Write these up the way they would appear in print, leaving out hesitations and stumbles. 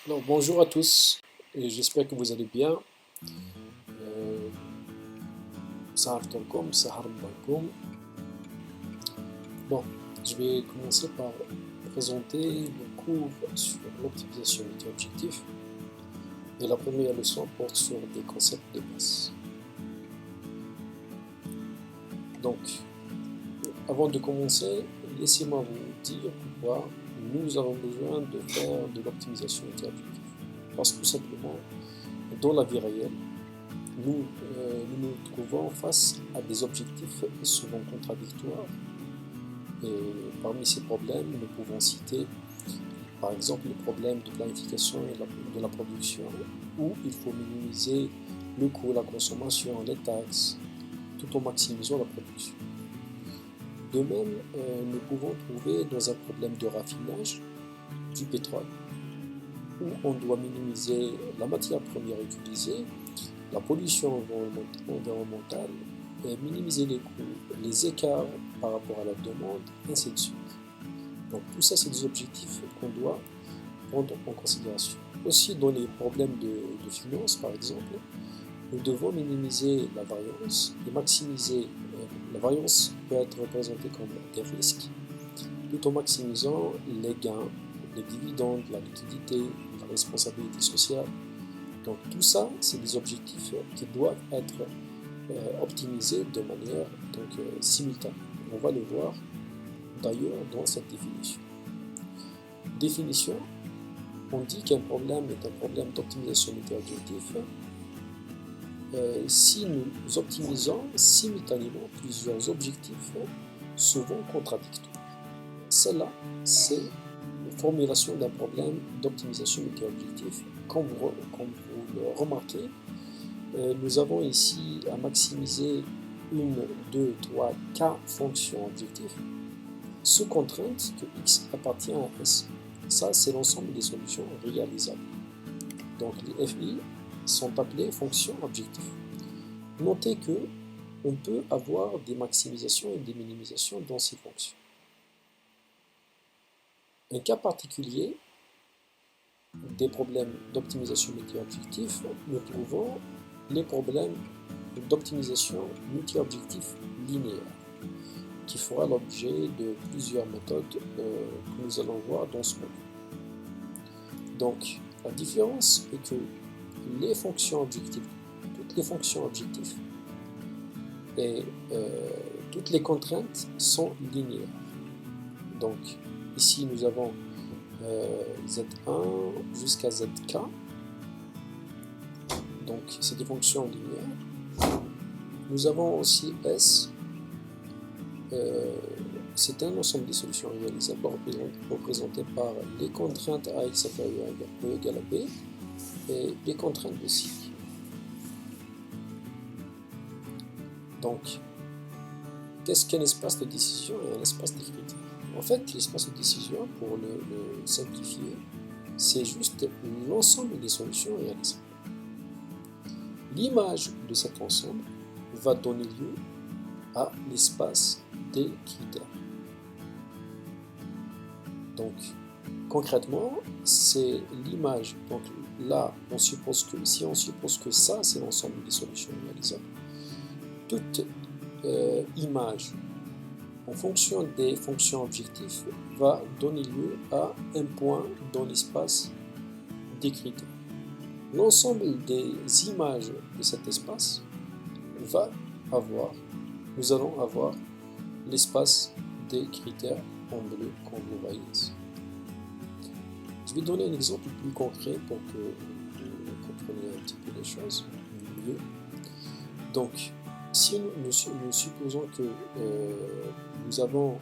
Alors, bonjour à tous, et j'espère que vous allez bien. Sahar Tolkom, Sahar Mbakoum. Bon, je vais commencer par présenter le cours sur l'optimisation multi-objectif. Et la première leçon porte sur des concepts de base. Donc, avant de commencer, laissez-moi vous dire pourquoi nous avons besoin de faire de l'optimisation multi-objectif. Parce que tout simplement, dans la vie réelle, nous trouvons face à des objectifs souvent contradictoires. Et parmi ces problèmes, nous pouvons citer par exemple le problème de planification et de la production, où il faut minimiser le coût, la consommation, les taxes, tout en maximisant la production. De même, nous pouvons trouver dans un problème de raffinage du pétrole, où on doit minimiser la matière première utilisée, la pollution environnementale, et minimiser les coûts, les écarts par rapport à la demande, ainsi de suite. Donc tout ça, c'est des objectifs qu'on doit prendre en considération. Aussi, dans les problèmes de finances, par exemple, nous devons minimiser la variance et maximiser. La variance peut être représentée comme des risques, tout en maximisant les gains, les dividendes, la liquidité, la responsabilité sociale. Donc tout ça, c'est des objectifs qui doivent être optimisés de manière simultanée. On va le voir d'ailleurs dans cette définition. Définition, on dit qu'un problème est un problème d'optimisation multi-objectif si nous optimisons simultanément plusieurs objectifs souvent contradictoires. Celle-là, c'est la formulation d'un problème d'optimisation multi-objectif. Comme vous le remarquez, nous avons ici à maximiser une, deux, trois, k fonctions objectifs sous contrainte que x appartient à S. Ça, c'est l'ensemble des solutions réalisables. Donc les FI sont appelées fonctions objectifs. Notez que on peut avoir des maximisations et des minimisations dans ces fonctions. Un cas particulier des problèmes d'optimisation multi-objectif, nous trouvons les problèmes d'optimisation multi-objectif linéaire, qui fera l'objet de plusieurs méthodes que nous allons voir dans ce module. Donc, la différence est que les fonctions objectives, toutes les fonctions objectives et toutes les contraintes sont linéaires. Donc, ici nous avons Z1 jusqu'à Zk. Donc, c'est des fonctions linéaires. Nous avons aussi S. C'est un ensemble de solutions réalisables représentées par les contraintes AX inférieur à E égale à B et les contraintes de cycle. Donc, qu'est-ce qu'un espace de décision et un espace de critères? En fait, l'espace de décision, pour le simplifier, c'est juste l'ensemble des solutions réalisables. L'image de cet ensemble va donner lieu à l'espace des critères. Donc, concrètement, c'est l'image. Donc là, on suppose que, si on suppose que ça, c'est l'ensemble des solutions réalisables, toute image en fonction des fonctions objectifs va donner lieu à un point dans l'espace des critères. L'ensemble des images de cet espace va avoir, nous allons avoir l'espace des critères en bleu, comme vous voyez ici. Je vais donner un exemple plus concret pour que vous compreniez un petit peu les choses mieux. Donc, si nous supposons que nous avons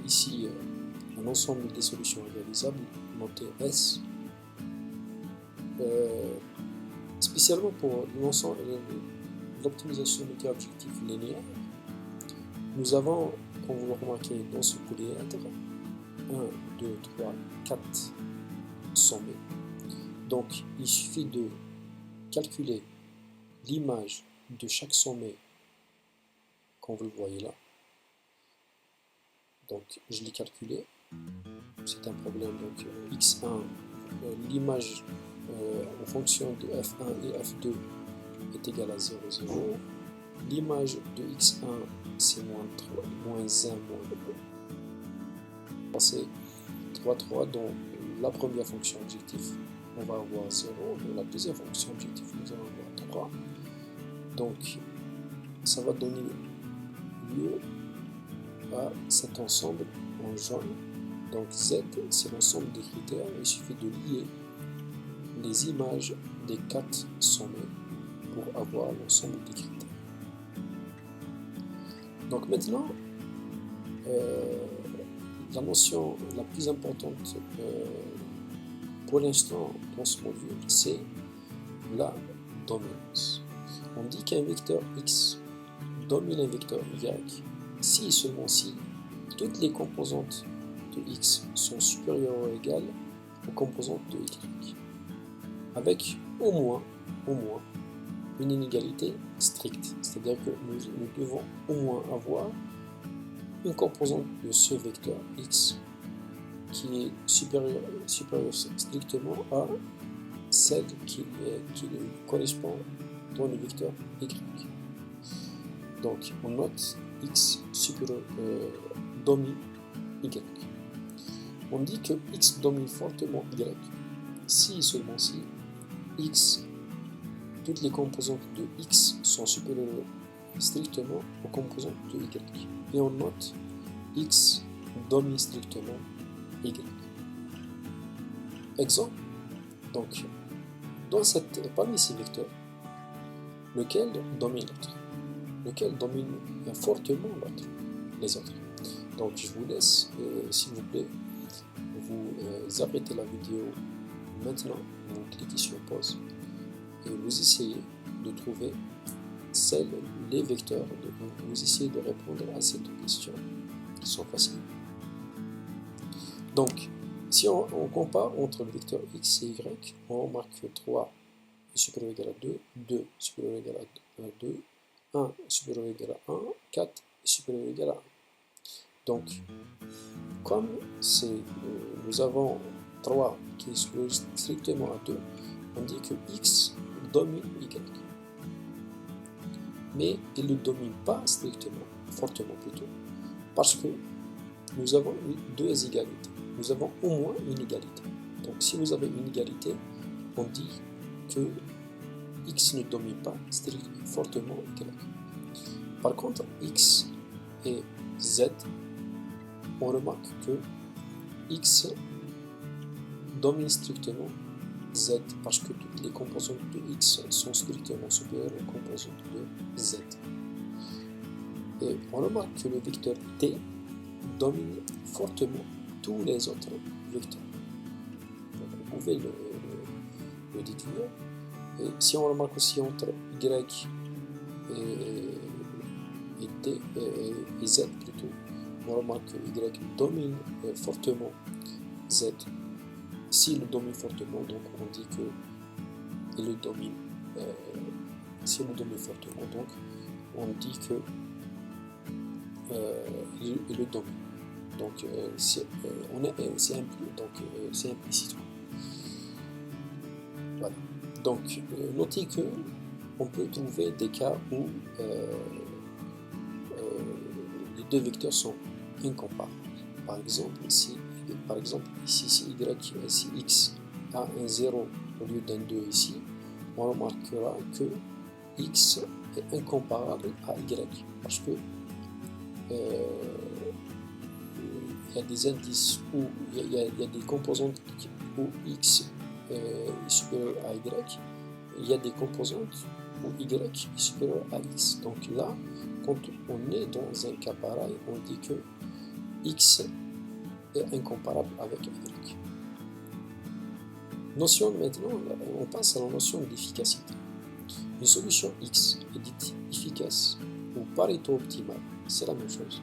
ici un ensemble des solutions réalisables noté S, spécialement pour l'optimisation multi-objectif linéaire, nous avons, comme vous le remarquez dans ce polyèdre, 1, 2, 3, 4 sommets. Donc, il suffit de calculer l'image de chaque sommet, comme vous le voyez là. Donc, je l'ai calculé. C'est un problème, donc x1 l'image en fonction de f1 et f2 est égale à 0, 0. L'image de x1 c'est moins 3, moins 1, moins 2. Passer 3, 3 dans la première fonction objectif, on va avoir 0. Dans la deuxième fonction objectif, nous allons avoir 3. Donc, ça va donner lieu à cet ensemble en jaune. Donc Z, c'est l'ensemble des critères. Il suffit de lier les images des 4 sommets pour avoir l'ensemble des critères. Donc maintenant, la notion la plus importante pour l'instant dans ce module, c'est la dominance. On dit qu'un vecteur x domine un vecteur y si et seulement si toutes les composantes de x sont supérieures ou égales aux composantes de y, avec au moins une inégalité stricte, c'est-à-dire que nous devons au moins avoir une composante de ce vecteur x qui est supérieure strictement à celle qui correspond dans le vecteur y. Donc on note x domine y. On dit que x domine fortement y si et seulement si x, toutes les composantes de x sont supérieures strictement aux composantes de y. Et on note x domine strictement y. Exemple, donc parmi ces vecteurs, lequel domine l'autre? Lequel domine fortement l'autre, les autres? Donc je vous laisse, s'il vous plaît, vous arrêtez la vidéo maintenant, vous cliquez sur pause et vous essayez de trouver les vecteurs, vous essayez de répondre à ces deux questions qui sont faciles. Donc, si on compare entre le vecteur x et y, on remarque que 3 est supérieur ou égal à 2, 2 est supérieur ou égal à 2, 1 est supérieur ou égal à 1, 4 est supérieur ou égal à 1. Donc, comme nous avons 3 qui est supérieur strictement à 2, on dit que x domine y. Mais il ne domine pas strictement, fortement plutôt, parce que nous avons deux égalités. Nous avons au moins une égalité. Donc si vous avez une égalité, on dit que x ne domine pas fortement y. Par contre, x et z, on remarque que x domine strictement z parce que toutes les composantes de x sont strictement supérieures aux composantes de z. Et on remarque que le vecteur t domine fortement tous les autres vecteurs. Donc vous pouvez le déduire. Et si on remarque aussi entre y et t et z plutôt, on remarque que y domine fortement z. S'il le domine fortement, donc on dit que il le domine. S'il le domine fortement, donc on dit que il le domine. Donc c'est implicite. Voilà. Donc notez que on peut trouver des cas où les deux vecteurs sont incomparables. Par exemple, si x a un 0 au lieu d'un 2 ici, on remarquera que x est incomparable à y, parce que il y a des indices où il y a des composantes où x est supérieur à y, il y a des composantes où y est supérieur à x. Donc là, quand on est dans un cas pareil, on dit que x est incomparable avec y. Notion maintenant, on passe à la notion d'efficacité. Une solution x est dite efficace ou Pareto optimale, c'est la même chose.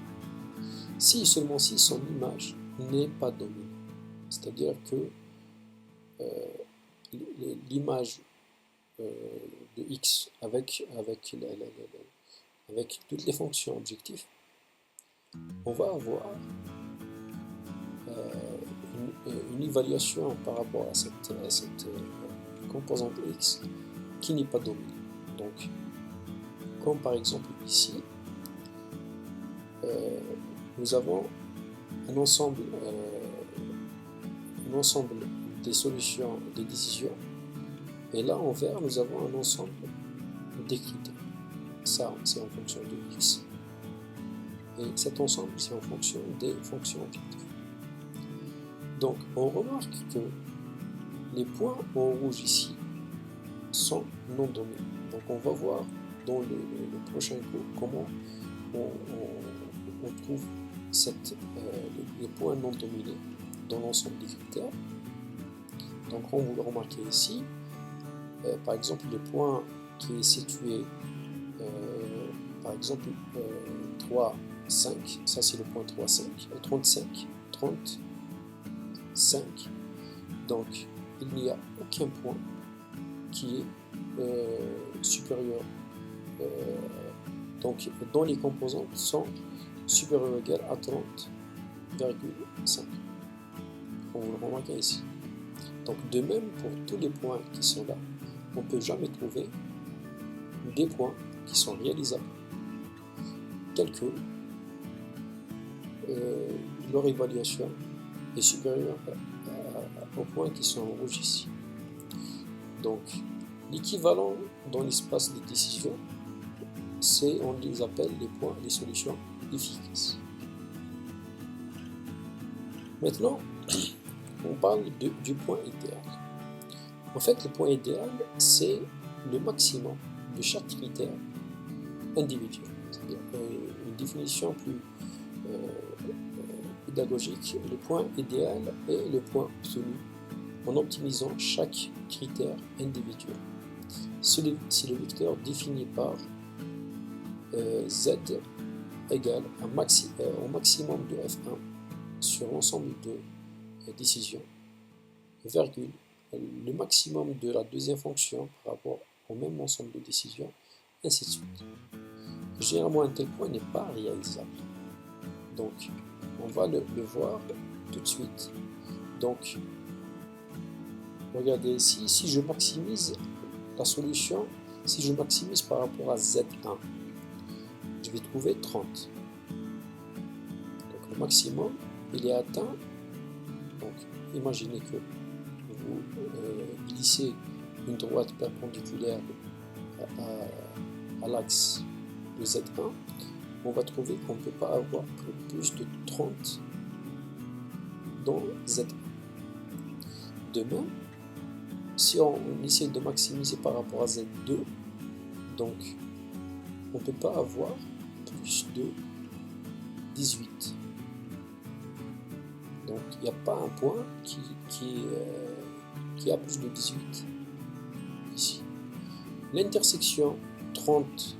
Si et seulement si son image n'est pas dominante, c'est-à-dire que l'image de x avec toutes les fonctions objectives, on va avoir une évaluation par rapport à cette composante x qui n'est pas dominée. Donc, comme par exemple ici, nous avons un ensemble des solutions, des décisions, et là en vert nous avons un ensemble des critères. Ça c'est en fonction de x, et cet ensemble c'est en fonction des fonctions objectives. Donc on remarque que les points en rouge ici sont non dominés. Donc on va voir dans le prochain cours comment on trouve les points non dominés dans l'ensemble des critères. Donc on vous le remarquez ici, par exemple le point qui est situé par exemple 3, 5, ça c'est le point 3, 5, 35, 30, 5. Donc il n'y a aucun point qui est supérieur. Donc dont les composantes sont supérieures ou égales à 30,5. On vous le remarquez ici. Donc de même pour tous les points qui sont là, on ne peut jamais trouver des points qui sont réalisables, tels que leur évaluation est supérieure aux points qui sont en rouge ici. Donc l'équivalent dans l'espace de décision, on les appelle les solutions efficaces. Maintenant, on parle du point idéal. En fait, le point idéal, c'est le maximum de chaque critère individuel. C'est-à-dire une définition plus pédagogique, le point idéal est le point obtenu en optimisant chaque critère individuel. Si le vecteur défini par z égale au maximum de f1 sur l'ensemble de décisions, virgule, le maximum de la deuxième fonction par rapport au même ensemble de décisions, ainsi de suite. Généralement, un tel point n'est pas réalisable. Donc, on va le voir tout de suite. Donc, regardez ici, si je maximise la solution, si je maximise par rapport à Z1, je vais trouver 30. Donc, le maximum, il est atteint. Donc, imaginez que vous glissez une droite perpendiculaire à l'axe de Z1, on va trouver qu'on ne peut pas avoir plus de 30 dans Z1. De même, si on essaie de maximiser par rapport à Z2, donc on ne peut pas avoir plus de 18. Donc il n'y a pas un point qui a plus de 18 ici. L'intersection 30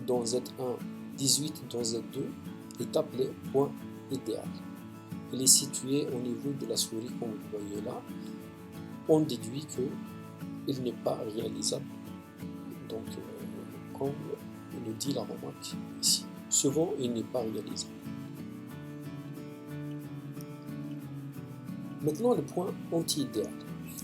dans Z1, 18 dans Z2 est appelée point idéal. Il est situé au niveau de la souris, comme vous voyez là. On déduit qu'il n'est pas réalisable. Donc, comme le dit la remarque ici, souvent il n'est pas réalisable. Maintenant, le point anti-idéal.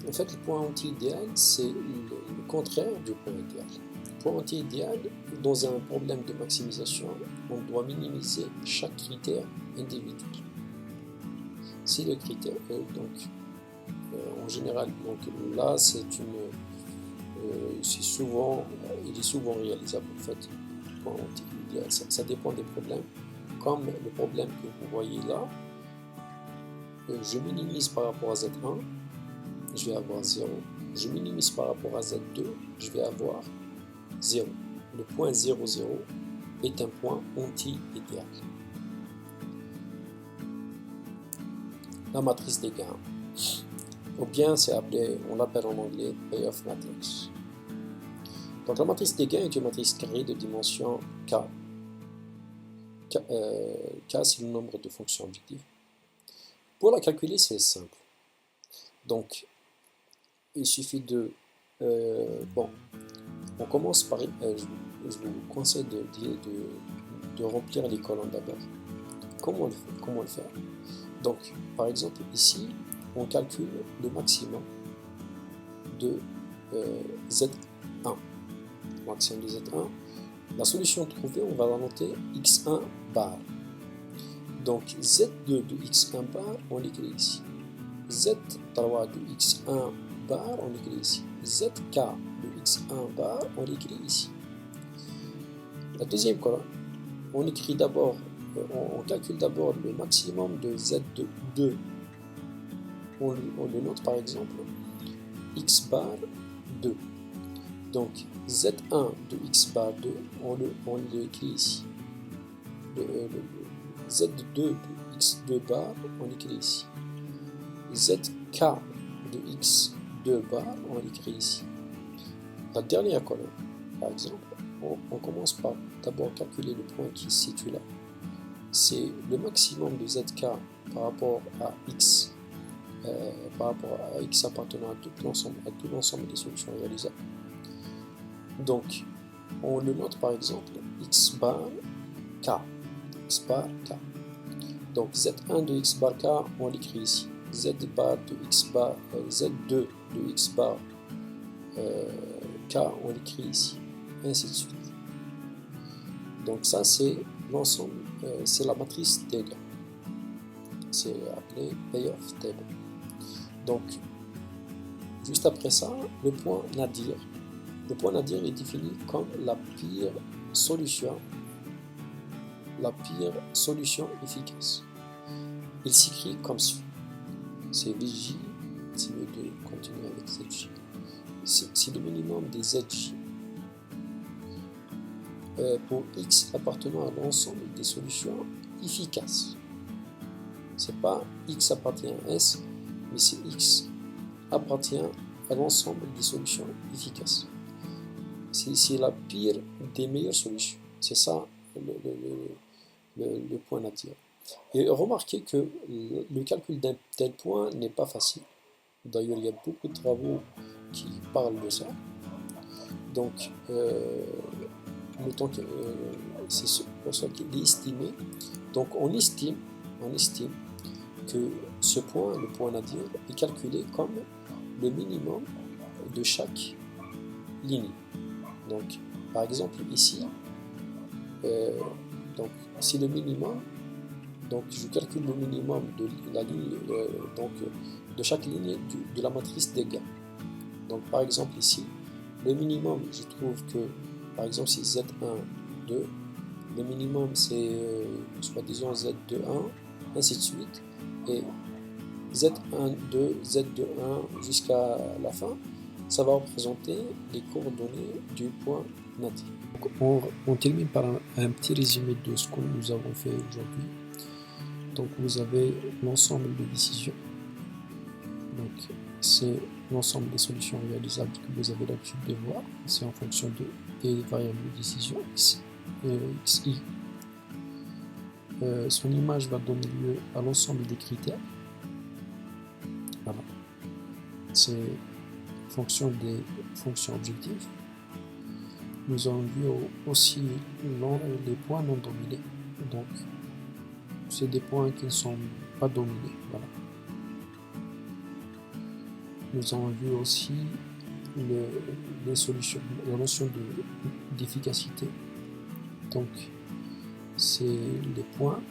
En fait, le point anti-idéal, c'est le contraire du point idéal. Le point anti-idéal, dans un problème de maximisation, on doit minimiser chaque critère individuel. Si le critère, en général, donc là, il est souvent réalisable en fait. Le point anti-idéal, ça dépend des problèmes. Comme le problème que vous voyez là, je minimise par rapport à Z1, je vais avoir 0. Je minimise par rapport à Z2, je vais avoir 0. Le point 0, 0 est un point anti-idéal. La matrice des gains. Ou bien on l'appelle en anglais payoff matrix. Donc la matrice des gains est une matrice carrée de dimension K. K c'est le nombre de fonctions objectives. Pour la calculer, c'est simple. Donc, il suffit de... on commence par... je vous conseille de remplir les colonnes d'abord. Comment le faire? Donc, par exemple, ici, on calcule le maximum de Z1. Maximum de Z1. La solution trouvée, on va la noter X1 bar. Donc, Z2 de X1 bar, on l'écrit ici. Z3 de X1 bar, on l'écrit ici. ZK de X1 bar, on l'écrit ici. La deuxième colonne, on écrit d'abord, on calcule d'abord le maximum de Z2. On le note par exemple X bar 2. Donc Z1 de X bar 2, on l'écrit ici. Z2 de X2 bar, on l'écrit ici. ZK de X2 bar, on l'écrit ici. La dernière colonne, par exemple, on commence par d'abord calculer le point qui se situe là. C'est le maximum de ZK par rapport à X, appartenant à tout l'ensemble des solutions réalisables. Donc, on le note par exemple X bar K. X bar K. Donc, Z1 de X bar K, on l'écrit ici. Z bar de X bar, Z2 de X bar K, on l'écrit ici. Et ainsi de suite. Donc, ça, c'est l'ensemble, c'est la matrice des gains. C'est appelé payoff table. Donc, juste après ça, le point nadir. Le point nadir est défini comme la pire solution efficace. Il s'écrit comme suit. C'est VJ, si vous voulez continuer avec ZJ. C'est le minimum des ZJ. Pour X appartenant à l'ensemble des solutions efficaces. C'est pas X appartient à S, mais c'est X appartient à l'ensemble des solutions efficaces. C'est la pire des meilleures solutions. C'est ça le point nadir. Et remarquez que le calcul d'un tel point n'est pas facile. D'ailleurs, il y a beaucoup de travaux qui parlent de ça. Donc, c'est pour ça qu'il est estimé. Donc, on estime que ce point, le point nadir, est calculé comme le minimum de chaque ligne. Donc, par exemple, ici, donc c'est le minimum. Donc, je calcule le minimum de la ligne, de chaque ligne de la matrice des gains. Donc, par exemple, ici, le minimum, je trouve que, par exemple, c'est Z1, 2. Le minimum, c'est, soi-disant, Z2, 1, ainsi de suite. Et Z1, 2, Z2, 1 jusqu'à la fin, ça va représenter les coordonnées du point natif. On termine par un petit résumé de ce que nous avons fait aujourd'hui. Donc vous avez l'ensemble des décisions. Donc c'est l'ensemble des solutions réalisables que vous avez l'habitude de voir. C'est en fonction des variables de décision XI. Son image va donner lieu à l'ensemble des critères. Voilà. C'est en fonction des fonctions objectives. Nous avons vu aussi les points non dominés. Donc, c'est des points qui ne sont pas dominés. Voilà. Nous avons vu aussi les solutions, la notion d'efficacité. Donc, c'est les points,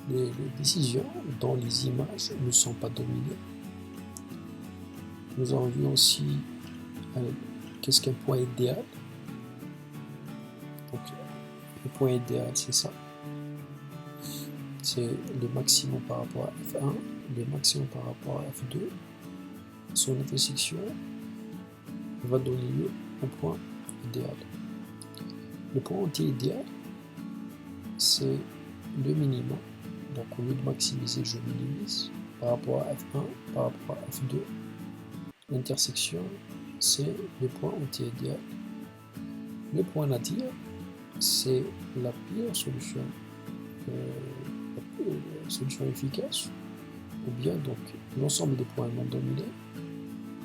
les décisions dont les images ne sont pas dominées. Nous avons vu aussi qu'est-ce qu'un point idéal. Donc, le point idéal, c'est ça. C'est le maximum par rapport à F1, le maximum par rapport à F2. Son intersection va donner lieu au point idéal. Le point anti-idéal, c'est le minimum. Donc au lieu de maximiser, je minimise par rapport à F1, par rapport à F2. L'intersection, c'est le point anti-idéal. Le point nadir, c'est la pire solution, solution efficace, ou bien donc l'ensemble des points non dominés,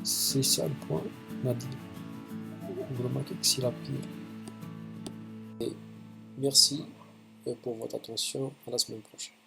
c'est ça le point nadir. Vous remarquez que c'est la pire. Et merci pour votre attention, à la semaine prochaine.